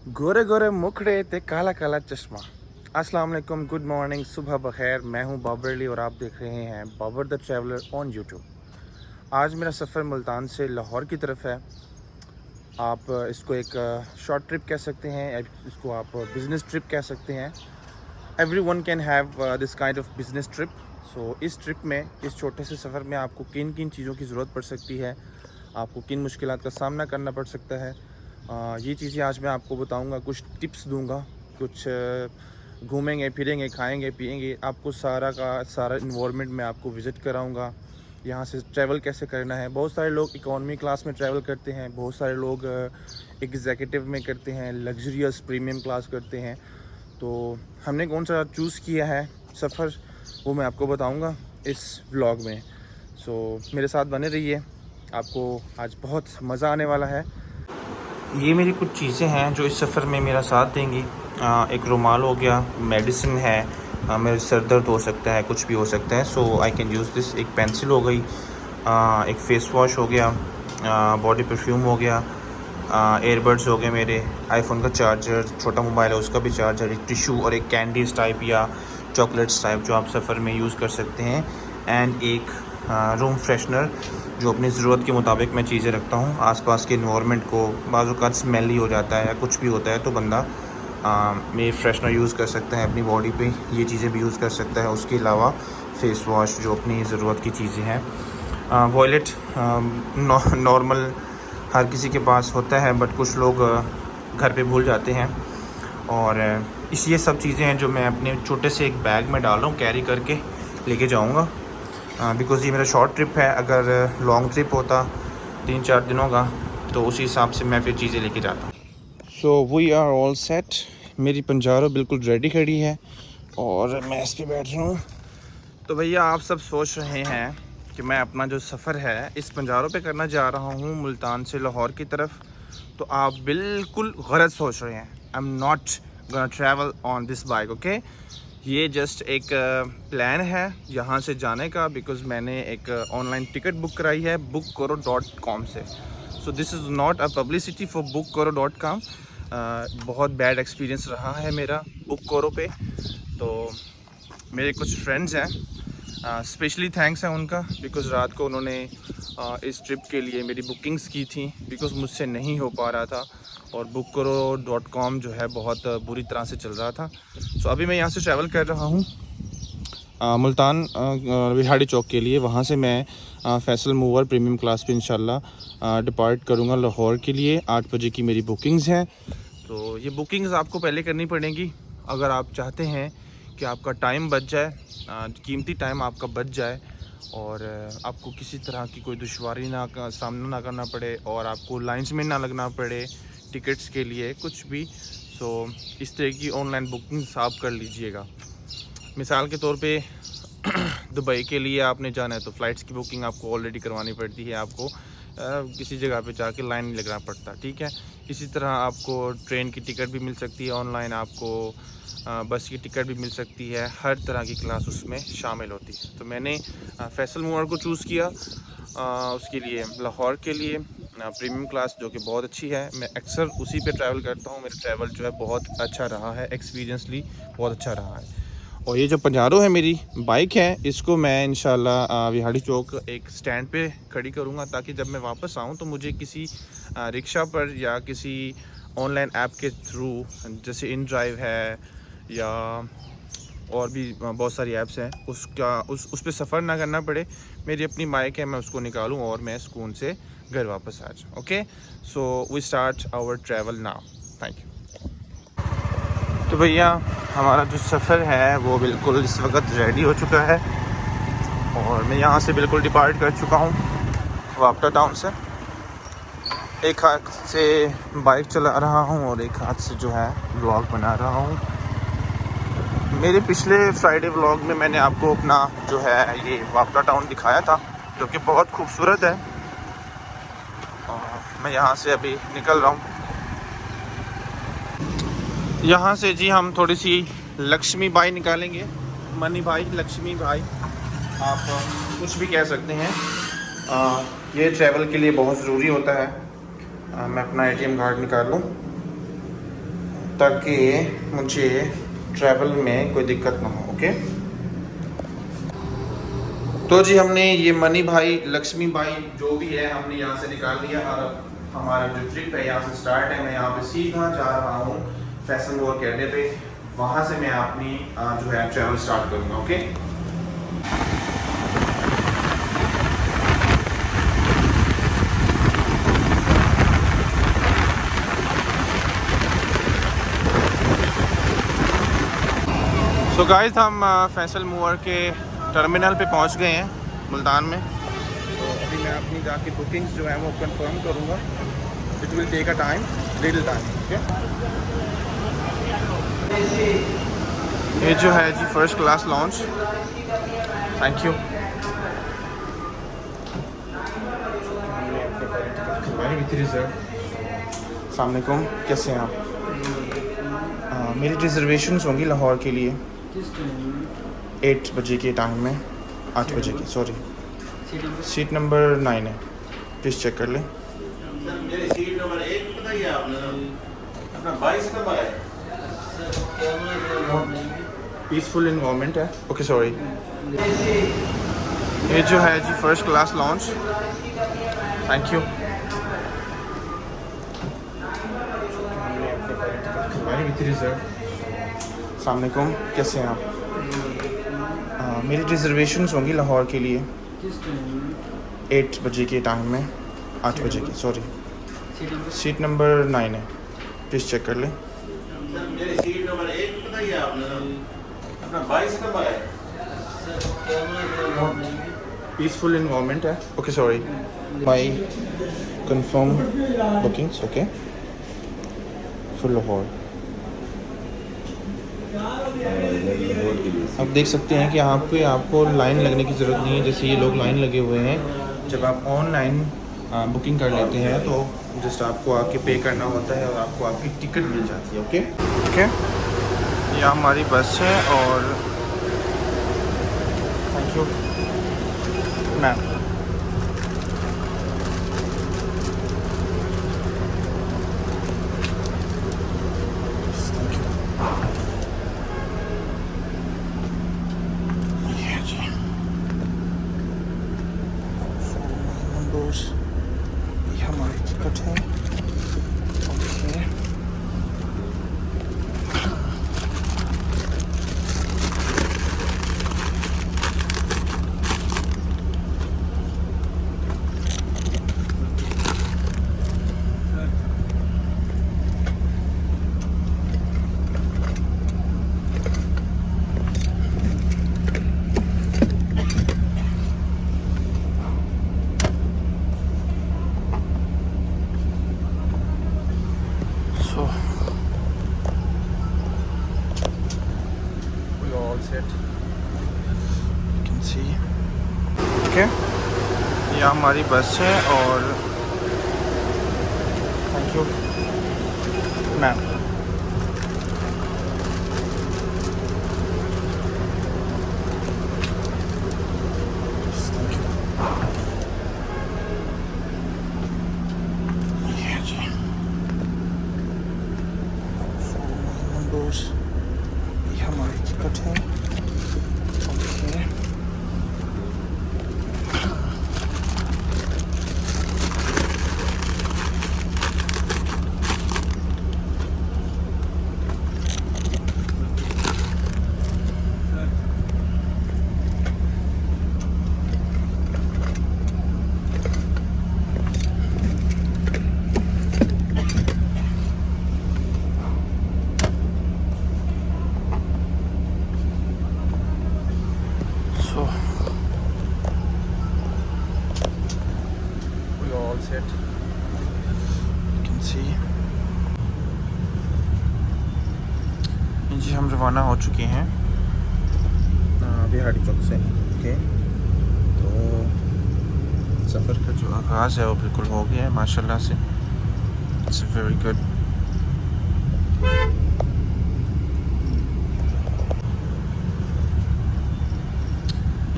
गोरे गोरे मुखड़े ते काला काला चश्मा। अस्सलाम वालेकुम, गुड मॉर्निंग, सुबह बखैर। मैं हूं बाबर अली और आप देख रहे हैं Babar the traveller on YouTube. आज मेरा सफ़र मुल्तान से लाहौर की तरफ है। आप इसको एक शॉर्ट ट्रिप कह सकते हैं, इसको आप बिज़नेस ट्रिप कह सकते हैं। Everyone can have this kind of business trip. So इस ट्रिप में, इस छोटे से सफ़र में आपको किन किन चीज़ों की ज़रूरत पड़ सकती है, आपको किन मुश्किलात का सामना करना पड़ सकता है, ये चीज़ें आज मैं आपको बताऊंगा। कुछ टिप्स दूंगा, कुछ घूमेंगे फिरेंगे, खाएंगे पिएंगे, आपको सारा का सारा इन्वॉल्वमेंट मैं आपको विज़िट कराऊंगा। यहाँ से ट्रैवल कैसे करना है। बहुत सारे लोग इकोनॉमी क्लास में ट्रैवल करते हैं, बहुत सारे लोग एग्जीक्यूटिव में करते हैं, लग्जरियस प्रीमियम क्लास करते हैं। तो हमने कौन सा चूज़ किया है सफ़र, वो मैं आपको बताऊंगा इस व्लॉग में। सो मेरे साथ बने रहिए, आपको आज बहुत मज़ा आने वाला है। ये मेरी कुछ चीज़ें हैं जो इस सफ़र में मेरा साथ देंगी। एक रुमाल हो गया, मेडिसिन है, मेरे सर दर्द हो सकता है, कुछ भी हो सकता है, सो आई कैन यूज़ दिस। एक पेंसिल हो गई, एक फ़ेस वॉश हो गया, बॉडी परफ्यूम हो गया, एयरबड्स हो गए मेरे, आईफोन का चार्जर, छोटा मोबाइल है उसका भी चार्जर, एक टिशू और एक कैंडीज़ टाइप या चॉकलेट्स टाइप जो आप सफ़र में यूज़ कर सकते हैं, एंड एक रूम फ्रेशनर जो अपनी ज़रूरत के मुताबिक मैं चीज़ें रखता हूँ। आसपास के इन्वायरमेंट को बाज़ स्मेली हो जाता है या कुछ भी होता है तो बंदा में फ्रेशनर यूज़ कर सकता है अपनी बॉडी पे, ये चीज़ें भी यूज़ कर सकता है। उसके अलावा फ़ेस वॉश जो अपनी ज़रूरत की चीज़ें हैं। वॉलेट नॉर्मल हर किसी के पास होता है, बट कुछ लोग घर पे भूल जाते हैं। और ये सब चीज़ें हैं जो मैं अपने छोटे से एक बैग में डाल रहा हूँ, कैरी करके लेके जाऊँगा, बिकॉज़ ये मेरा शॉर्ट ट्रिप है। अगर लॉन्ग ट्रिप होता 3-4 दिनों का तो उसी हिसाब से मैं फिर चीज़ें लेके जाता। So we are all set. मेरी पंजारो बिल्कुल रेडी खड़ी है और मैं इस पर बैठ रहा हूँ। तो भैया, आप सब सोच रहे हैं कि मैं अपना जो सफ़र है इस पंजारो पे करना जा रहा हूँ मुल्तान से लाहौर की तरफ, तो आप बिल्कुल गलत सोच रहे हैं। I am not gonna travel on this bike, okay. ये जस्ट एक प्लान है यहाँ से जाने का, बिकॉज़ मैंने एक ऑनलाइन टिकट बुक कराई है bookkoro.com से। So this is not a publicity for bookkoro.com। बहुत बैड एक्सपीरियंस रहा है मेरा बुक पे। तो मेरे कुछ फ्रेंड्स हैं, स्पेशली थैंक्स है उनका, बिकॉज़ रात को उन्होंने इस ट्रिप के लिए मेरी बुकिंग्स की थी, बिकॉज़ मुझसे नहीं हो पा रहा था और bookkoro.com जो है बहुत बुरी तरह से चल रहा था। सो अभी मैं यहाँ से ट्रैवल कर रहा हूँ मुल्तान बिहाड़ी चौक के लिए। वहाँ से मैं फैसल मूवर प्रीमियम क्लास पे इंशाल्लाह डिपार्ट करूँगा लाहौर के लिए। 8 बजे की मेरी बुकिंग्स हैं। तो ये बुकिंग्स आपको पहले करनी पड़ेंगी अगर आप चाहते हैं कि आपका टाइम बच जाए, कीमती टाइम आपका बच जाए और आपको किसी तरह की कोई दुश्वारी का सामना ना करना पड़े और आपको लाइन्स में ना लगना पड़े टिकट्स के लिए कुछ भी। सो इस तरह की ऑनलाइन बुकिंग्स आप कर लीजिएगा। मिसाल के तौर पे दुबई के लिए आपने जाना है तो फ़्लाइट्स की बुकिंग आपको ऑलरेडी करवानी पड़ती है, आपको किसी जगह पे जाके लाइन नहीं लगना पड़ता, ठीक है। इसी तरह आपको ट्रेन की टिकट भी मिल सकती है ऑनलाइन, आपको बस की टिकट भी मिल सकती है, हर तरह की क्लास उसमें शामिल होती है। तो मैंने फैसल मूवर को चूज़ किया उसके लिए, लाहौर के लिए प्रीमियम क्लास जो कि बहुत अच्छी है। मैं अक्सर उसी पे ट्रैवल करता हूँ, मेरा ट्रैवल जो है बहुत अच्छा रहा है, एक्सपीरियंसली बहुत अच्छा रहा है। और ये जो पंजारो है मेरी बाइक है, इसको मैं इंशाल्लाह बिहाड़ी चौक एक स्टैंड पे खड़ी करूँगा, ताकि जब मैं वापस आऊँ तो मुझे किसी रिक्शा पर या किसी ऑनलाइन ऐप के थ्रू, जैसे इन ड्राइव है या और भी बहुत सारी ऐप्स हैं, उस पर सफ़र ना करना पड़े। मेरी अपनी बाइक है, मैं उसको निकालूँ और मैं सुकून से घर वापस आ जाऊँ। Okay, so we start our travel now. Thank you. तो भैया, हमारा जो सफ़र है वो बिल्कुल इस वक्त रेडी हो चुका है और मैं यहाँ से बिल्कुल डिपार्ट कर चुका हूँ वापटा टाउन से। एक हाथ से बाइक चला रहा हूँ और एक हाथ से जो है व्लॉग बना रहा हूँ। मेरे पिछले फ्राइडे व्लॉग में मैंने आपको अपना जो है ये वापटा टाउन दिखाया था, जो कि बहुत खूबसूरत है। और मैं यहाँ से अभी निकल रहा हूँ। यहाँ से जी हम थोड़ी सी लक्ष्मी बाई निकालेंगे, मनी भाई, लक्ष्मी भाई, आप कुछ भी कह सकते हैं। ये ट्रैवल के लिए बहुत ज़रूरी होता है। मैं अपना एटीएम कार्ड निकाल लूँ। ताकि मुझे ट्रैवल में कोई दिक्कत ना हो। ओके, तो जी हमने ये मनी भाई, लक्ष्मी भाई जो भी है हमने यहाँ से निकाल लिया और हमारा जो ट्रिप है यहाँ से स्टार्ट है। मैं यहाँ पे सीधा जा रहा हूँ फैशन वॉर कैफे पे, वहाँ से मैं अपनी जो है ट्रैवल स्टार्ट करूँगा। ओके, सो गाइस हम फैसल मूवर के टर्मिनल पे पहुंच गए हैं मुल्तान में। तो अभी मैं अपनी जाके बुकिंग्स जो है वो कंफर्म करूंगा। It will take a time, little time. Okay, ये जो है जी first class lounge. Thank you. हमने अपने टिकट करवाई विद रिजर्व। अस्सलाम वालेकुम, कैसे हैं आप? मेरी रिजर्वेशंस होंगी लाहौर के लिए 8 बजे के टाइम में, 8 बजे की, सॉरी। सीट नंबर 9 है, प्लीज़ चेक कर लें। मेरी सीट नंबर 1 बताइए आपने, अपना 22 नंबर है। पीसफुल इन्वायरमेंट है। Okay, sorry. ये जो है जी first class lounge. Thank you. हमने अपने टिकट करवाई विद रिजर्व। अस्सलाम वालेकुम, कैसे हैं आप? मेरी रिजर्वेशंस होंगी लाहौर के लिए 8 बजे के टाइम में, 8 बजे की, सॉरी। सीट नंबर 9 है, प्लीज़ चेक कर लें। मेरी सीट नंबर 1 बताइए आपने, अपना 22 नंबर है। पीसफुल इन्वायरमेंट है। Okay, sorry. My confirm bookings. Okay, for Lahore. आप देख सकते हैं कि यहाँ पे आपको लाइन लगने की ज़रूरत नहीं है, जैसे ये लोग लाइन लगे हुए हैं। जब आप ऑनलाइन बुकिंग कर लेते हैं तो जस्ट आपको आके पे करना होता है और आपको आपकी टिकट मिल जाती है। ओके ओके, ये हमारी बस है और थैंक यू मैम। ये हमारी टिकट है। Okay, so we are all set, you can see. Okay, ये हमारी बस है और थैंक यू मैम। ये हमारी टिकट है। Okay, so we are all set, you can see. जी हम रवाना हो चुके हैं बिहारी चौक से। ओके, तो सफ़र का जो आगाज़ है वो बिल्कुल हो गया है माशाल्लाह से। It's very good.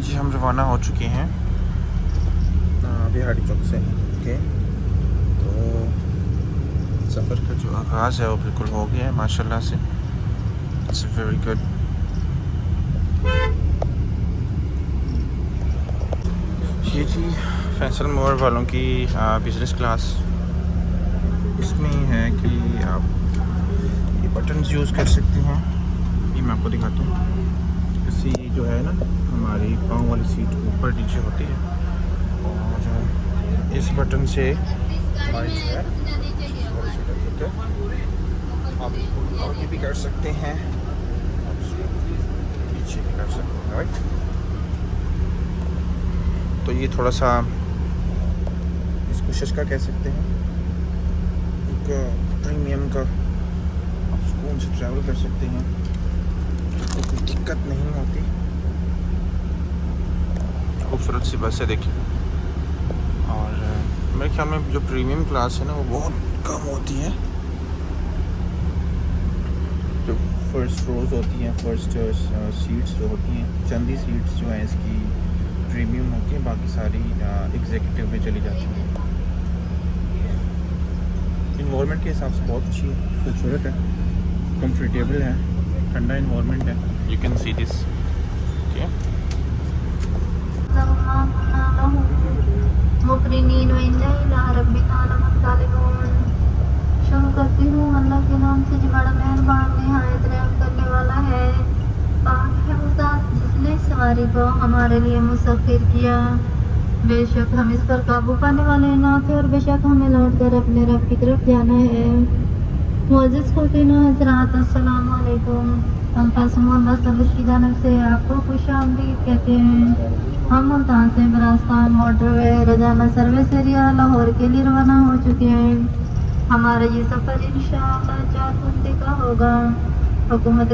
जी हम रवाना हो चुके हैं बिहारी चौक से। ओके, तो सफ़र का जो आगाज़ है वो बिल्कुल हो गया है माशाल्लाह से। It's very good. ये जी फैसल मोर वालों की बिज़नेस क्लास। इसमें है कि आप ये बटन्स यूज़ कर सकते हैं। ये मैं आपको दिखाता हूँ। इसी जो है ना हमारी पाँव वाली सीट ऊपर नीचे होती है और इस बटन से हमारी जो है आप इसको आगे भी कर सकते हैं, पीछे भी कर सकते हैं, राइट। तो ये थोड़ा सा इसको शशका कह सकते हैं, एक प्रीमियम का आप सुकून से ट्रैवल कर सकते हैं, तो कोई दिक्कत नहीं होती। खूबसूरत सी बस है देखिए। और मेरे ख्याल में जो प्रीमियम क्लास है ना वो बहुत कम होती है। जो फर्स्ट रोज़ होती हैं, फर्स्ट सीट्स जो होती हैं, चंद ही सीट्स जो हैं इसकी प्रीमियम होती हैं, बाकी सारी एग्जीक्यूटिव में चली जाती हैं। इन्वायरमेंट के हिसाब से बहुत अच्छी है, खूबसूरत है, कंफर्टेबल है, ठंडा इन्वायरमेंट है। You can see this. शुरू करती हूँ अल्लाह के नाम से जो बड़ा मेहरबान निहायत रहम करने वाला है। पाक है उस ज़ात जिसने सवारी को हमारे लिए मुसख्खर किया। बेशक हम इस पर काबू पाने वाले ना थे और बेशक हमें लौट कर अपने रब की तरफ जाना है। मोअज़्ज़िज़ ख़ुतीनो हज़रात, अस्सलामु अलैकुम। हम पासमोन सर्विस की जानिब से आपको खुश आमदीद कहते हैं। हम मुल्तान से बरास्तान मोटरवे रोजाना सर्विस एरिया लाहौर के लिए रवाना हो चुके हैं। हमारा ये सफ़र इंशाअल्लाह 4 घंटे का होगा। हुकूमत